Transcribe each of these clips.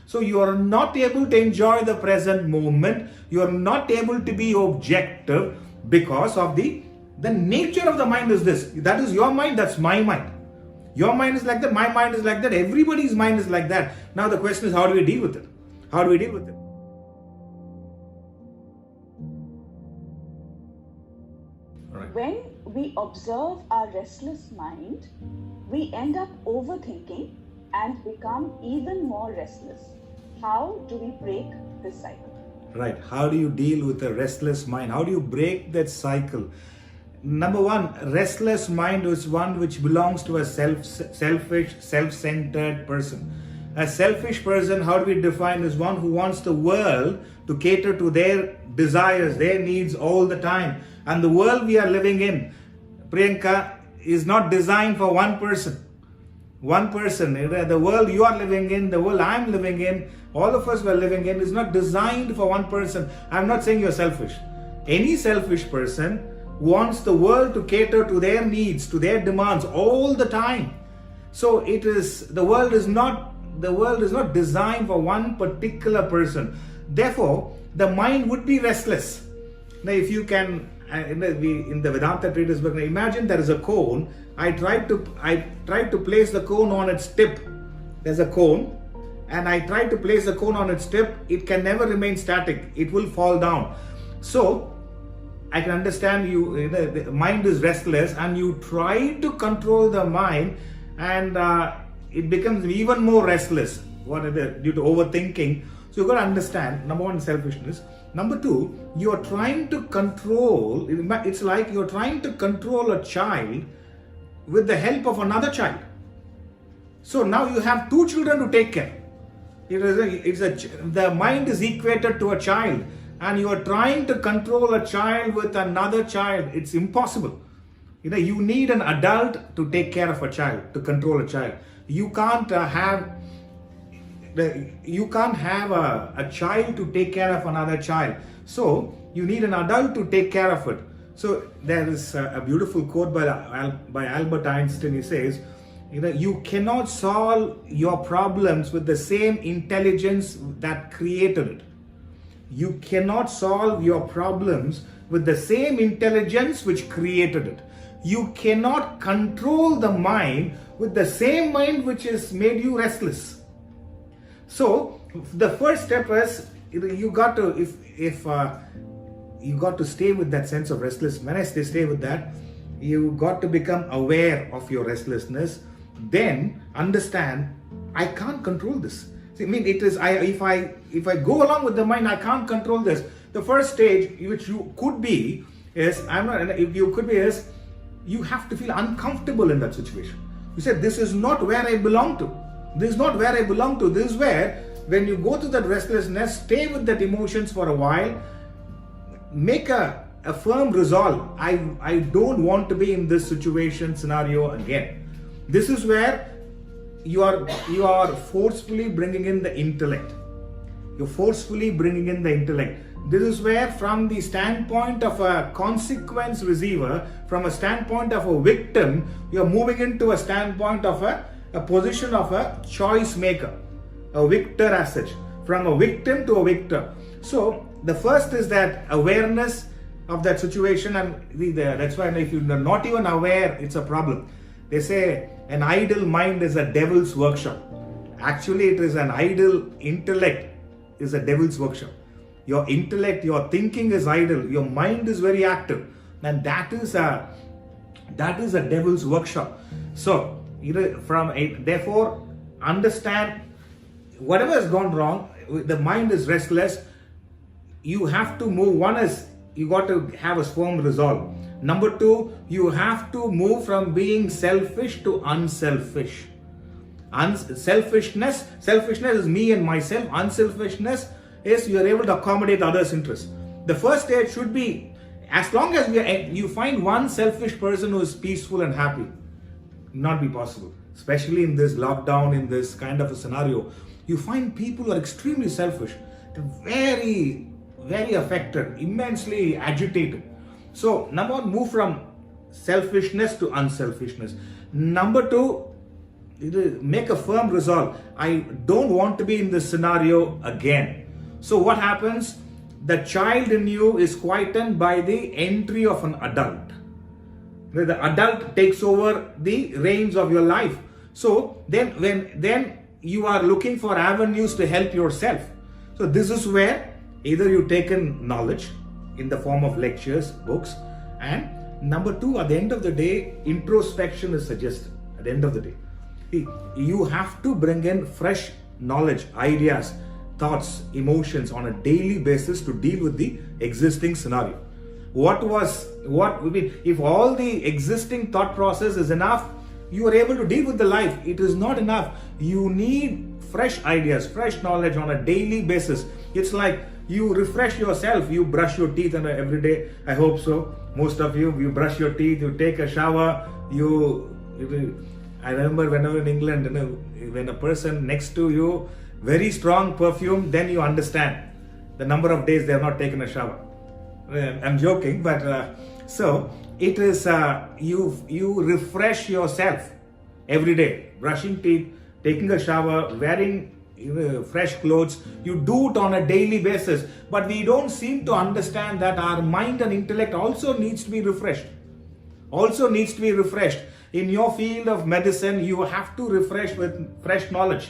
So you are not able to enjoy the present moment. You are not able to be objective because of the nature of the mind is this. That is your mind, that's my mind. Your mind is like that, my mind is like that, everybody's mind is like that. Now the question is, how do we deal with it? How do we deal with it? Right. When we observe our restless mind, we end up overthinking and become even more restless. How do we break this cycle? Right. How do you deal with a restless mind? How do you break that cycle? Number one, restless mind is one which belongs to a selfish, self-centered person. A selfish person, how do we define, is one who wants the world to cater to their desires, their needs all the time. And the world we are living in, Priyanka, is not designed for one person. One person. The world you are living in, the world I'm living in, all of us were living in, is not designed for one person. I'm not saying you're selfish. Any selfish person wants the world to cater to their needs, to their demands all the time. So the world is not designed for one particular person. Therefore, the mind would be restless. Now, if you can, in the Vedanta treatise book, imagine there is a cone. I tried to place the cone on its tip. There's a cone, and I try to place the cone on its tip. It can never remain static. It will fall down. So I can understand the mind is restless, and you try to control the mind, and it becomes even more restless. Due to overthinking. So you've got to understand, number one, selfishness. Number two, you are trying to control, it's like you're trying to control a child with the help of another child. So now you have two children to take care. The mind is equated to a child, and you are trying to control a child with another child. It's impossible. You need an adult to take care of a child, to control a child. You can't have a child to take care of another child. So you need an adult to take care of it. So there is a beautiful quote by Albert Einstein. He says, you cannot solve your problems with the same intelligence that created it. You cannot solve your problems with the same intelligence which created it. You cannot control the mind with the same mind which has made you restless. So the first step is you got to stay with that sense of restlessness. When I stay with that, you got to become aware of your restlessness. Then understand, I can't control this. See, if I go along with the mind, I can't control this. The first stage, which you could be, is you have to feel uncomfortable in that situation. You said, this is not where I belong to. This is not where I belong to. This is where, when you go to that restlessness, stay with that emotions for a while, make a firm resolve. I don't want to be in this situation scenario again. This is where you are forcefully bringing in the intellect. You're forcefully bringing in the intellect. This is where, from the standpoint of a consequence receiver, from a standpoint of a victim, you're moving into a standpoint of a position of a choice maker, a victor as such, from a victim to a victor. So the first is that awareness of that situation, and that's why if you're not even aware, it's a problem. They say an idle mind is a devil's workshop. Actually, it is an idle intellect is a devil's workshop. Your intellect, your thinking is idle. Your mind is very active, and that is a devil's workshop. So therefore, understand whatever has gone wrong. The mind is restless. You have to move. One is you got to have a firm resolve. Number two, you have to move from being selfish to unselfish. Selfishness is me and myself. Unselfishness is you are able to accommodate others' interests. The first stage should be, as long as you find one selfish person who is peaceful and happy, not be possible. Especially in this lockdown, in this kind of a scenario, you find people who are extremely selfish, very, very affected, immensely agitated. So number one, move from selfishness to unselfishness. Number two, make a firm resolve. I don't want to be in this scenario again. So what happens? The child in you is quietened by the entry of an adult. The adult takes over the reins of your life. So then you are looking for avenues to help yourself. So this is where either you take in knowledge in the form of lectures, books, and number two, at the end of the day, introspection is suggested. At the end of the day, you have to bring in fresh knowledge, ideas, thoughts, emotions on a daily basis to deal with the existing scenario. If all the existing thought process is enough, you are able to deal with the life. It is not enough. You need fresh ideas, fresh knowledge on a daily basis. It's like you refresh yourself. You brush your teeth every day. I hope so. Most of you brush your teeth, you take a shower. I remember whenever in England, when a person next to you, very strong perfume, then you understand the number of days they have not taken a shower. I'm joking, but so it is you refresh yourself every day, brushing teeth, taking a shower, wearing fresh clothes. You do it on a daily basis, but we don't seem to understand that our mind and intellect also needs to be refreshed. In your field of medicine, you have to refresh with fresh knowledge.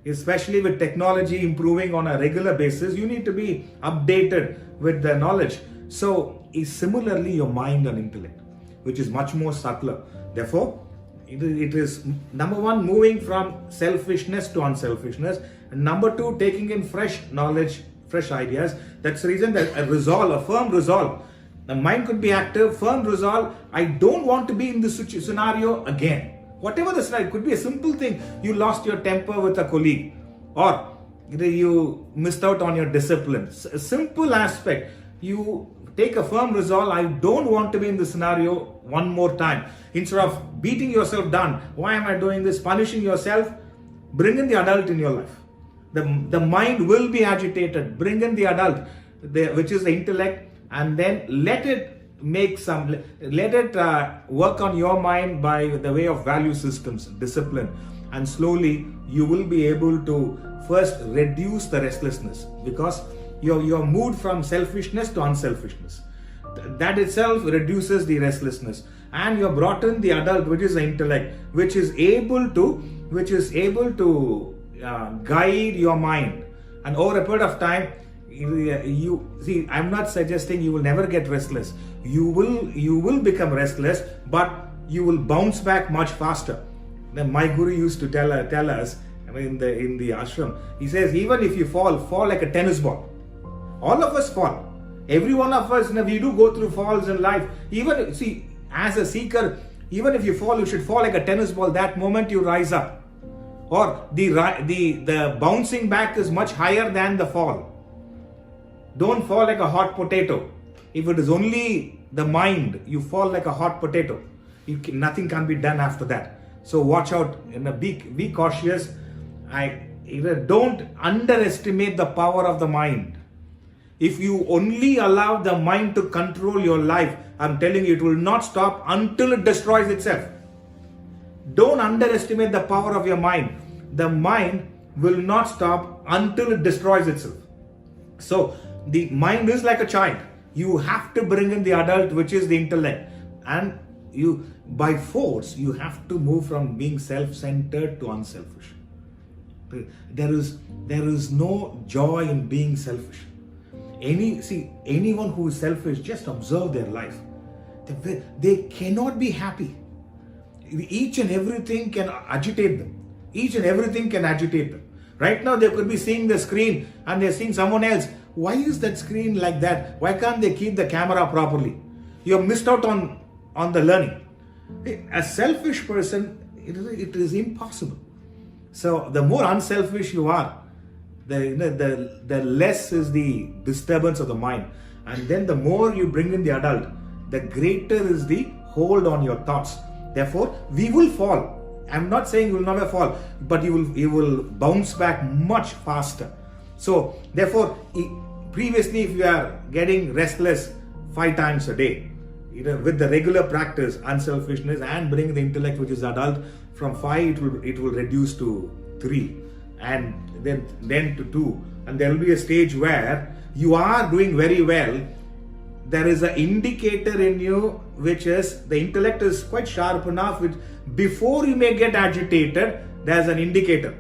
Especially with technology improving on a regular basis, you need to be updated with the knowledge. So similarly, your mind and intellect, which is much more subtler. Therefore, it is number one, moving from selfishness to unselfishness, and number two, taking in fresh knowledge, fresh ideas. That's the reason that a firm resolve. The mind could be active, firm resolve. I don't want to be in this scenario again. Whatever the scenario, it could be a simple thing. You lost your temper with a colleague, or you missed out on your discipline. A simple aspect. You take a firm resolve. I don't want to be in this scenario one more time. Instead of beating yourself down, why am I doing this? Punishing yourself. Bring in the adult in your life. The mind will be agitated. Bring in the adult, which is the intellect, and then let it work on your mind by the way of value systems, discipline, and slowly you will be able to first reduce the restlessness, because you're moved from selfishness to unselfishness. That itself reduces the restlessness, and you're brought in the adult, which is the intellect, which is able to guide your mind, and over a period of time, you see, I'm not suggesting you will never get restless. You will become restless, but you will bounce back much faster. Then my guru used to tell us in the ashram. He says, even if you fall like a tennis ball. All of us fall. Every one of us, we do go through falls in life. Even as a seeker, even if you fall, you should fall like a tennis ball. That moment you rise up, or the bouncing back is much higher than the fall. Don't fall like a hot potato. If it is only the mind, you fall like a hot potato. Nothing can be done after that. So watch out. Be cautious. Don't underestimate the power of the mind. If you only allow the mind to control your life, I'm telling you, it will not stop until it destroys itself. Don't underestimate the power of your mind. The mind will not stop until it destroys itself. So the mind is like a child. You have to bring in the adult, which is the intellect, and by force you have to move from being self-centered to unselfish. There is no joy in being selfish. Anyone who is selfish, just observe their life. They cannot be happy. Each and everything can agitate them. Right now they could be seeing the screen and they're seeing someone else. Why is that screen like that? Why can't they keep the camera properly? You have missed out on the learning. A selfish person, it is impossible. So the more unselfish you are, the less is the disturbance of the mind. And then the more you bring in the adult, the greater is the hold on your thoughts. Therefore, we will fall. I'm not saying you will never fall, but you will bounce back much faster. So therefore, previously if you are getting restless 5 times a day, with the regular practice, unselfishness, and bring the intellect, which is adult, from 5 it will reduce to 3, and then to 2, and there will be a stage where you are doing very well. There is an indicator in you, which is the intellect is quite sharp enough, which before you may get agitated, there's an indicator.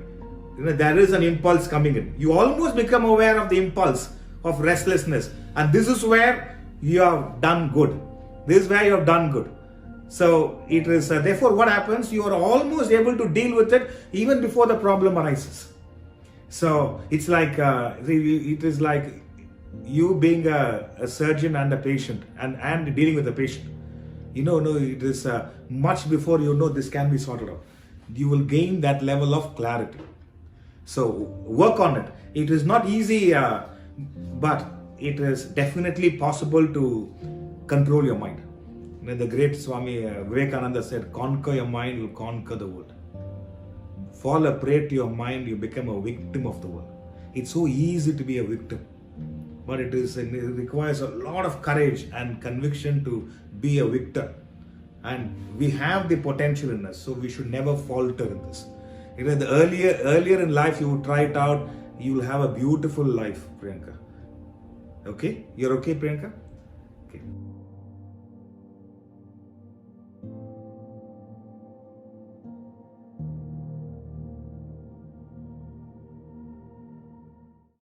There is an impulse coming in. You almost become aware of the impulse of restlessness, and this is where you have done good. This is where you have done good. So it is therefore what happens, you are almost able to deal with it even before the problem arises. So it's like it is like you being a surgeon and a patient, and dealing with a patient. It is much before this can be sorted out. You will gain that level of clarity. So work on it. It is not easy, but it is definitely possible to control your mind. The great Swami Vivekananda said, conquer your mind, will conquer the world. Fall a prey to your mind, you become a victim of the world. It's so easy to be a victim, but it requires a lot of courage and conviction to be a victor. And we have the potential in us, so we should never falter in this. The earlier in life you try it out, you will have a beautiful life, Priyanka. Okay? You're okay, Priyanka? Okay.